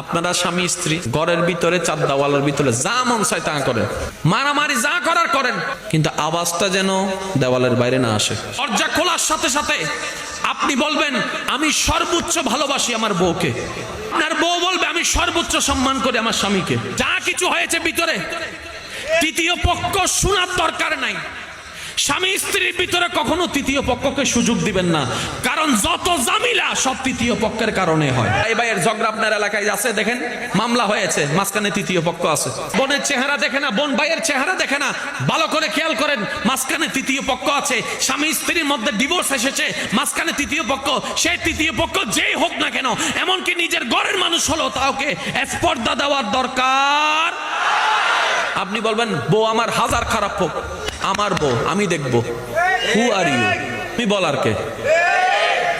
আপনারা স্বামী স্ত্রী ঘরের ভিতরে চার দেওয়ালের ভিতরে যা মন চায় তা করেন, মারামারি যা করার করেন, কিন্তু আওয়াজটা যেন দেওয়ালের বাইরে না আসে। দরজা খোলার সাথে সাথে আপনি বলবেন আমি সর্বোচ্চ ভালোবাসি আমার বউকে, আপনার বউ বলবে আমি সর্বোচ্চ সম্মান করি আমার স্বামীকে। যা কিছু হয়েছে ভিতরে তৃতীয় পক্ষ শোনার দরকার নাই। স্বামী স্ত্রীর ভিতরে কখনো তৃতীয় পক্ষকে সুযোগ দিবেন না, কারণ যত জামিলা সব তৃতীয় পক্ষের কারণে হয়। এই ভাইয়ের ঝগড়া আপনার এলাকায় আছে, দেখেন মামলা হয়েছে, মাঝখানে তৃতীয় পক্ষ আছে। বোনের চেহারা দেখে না, বোন ভাইয়ের চেহারা দেখে না, ভালো করে খেয়াল করেন, মাঝখানে তৃতীয় পক্ষ আছে। স্বামী স্ত্রীর মধ্যে ডিভোর্স এসেছে, মাঝখানে তৃতীয় পক্ষ। সেই তৃতীয় পক্ষ যেই হোক না কেন, এমনকি নিজের ঘরের মানুষ হলো, তাওকে স্পর্ধা দেওয়ার দরকার। আপনি বলবেন বউ আমার হাজার খারাপ হোক, আমার বউ আমি দেখবো। হু আর ইউ? তুমি বলার কে?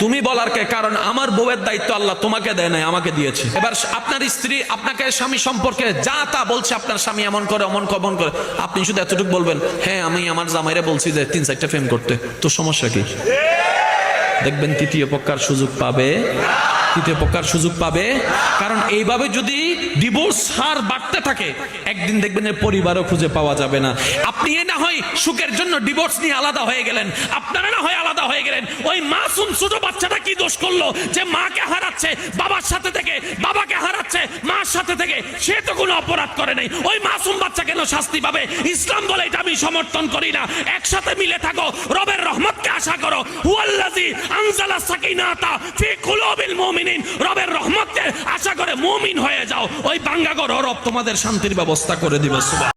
তুমি বলার কে? কারণ আমার বউয়ের দায়িত্ব আল্লাহ তোমাকে দেয় নাই, আমাকে দিয়েছে। এবার আপনার স্ত্রী আপনাকে স্বামী সম্পর্কে যা তা বলছে, আপনার স্বামী এমন করে অমন করে, আপনি শুধু এতটুকু বলবেন, হ্যাঁ আমি আমার জামাইরে বলছি যে 3-4টা প্রেম করতে, তো সমস্যা কি? দেখবেন তৃতীয় পক্ষার সুযোগ পাবে, তৃতীয় পক্ষার সুযোগ পাবে। কারণ এইভাবে যদি ডিভোর্স হার বাড়তে থাকে, একদিন দেখবেন এর পরিবারও খুঁজে পাওয়া যাবে না। আপনি না হয় সুখের জন্য ডিভোর্স নিয়ে আলাদা হয়ে গেলেন, আপনারা না হয় আলাদা হয়ে গেলেন, ওই মাসুম ছোট বাচ্চাটা কি দোষ করলো যে মাকে হারাচ্ছে বাবার সাথে থেকে, বাবাকে হারাচ্ছে মার সাথে থেকে? সে তো কোনো অপরাধ করে নাই, ওই মাসুম বাচ্চা কেন শাস্তি পাবে? ইসলাম বলে এটা আমি সমর্থন করি না। একসাথে মিলে থাকো, রবের রহমতকে আশা করো। হুয়াল্লাযী আনজালা সাকিনাতা ফি কুলুবিল মুমিনিন, রবের রহমতকে আশা করে মুমিন হয়ে যাও। ওই বাঙ্গাগর রব তোমাদের শান্তির ব্যবস্থা করে দিবে। সুবহান।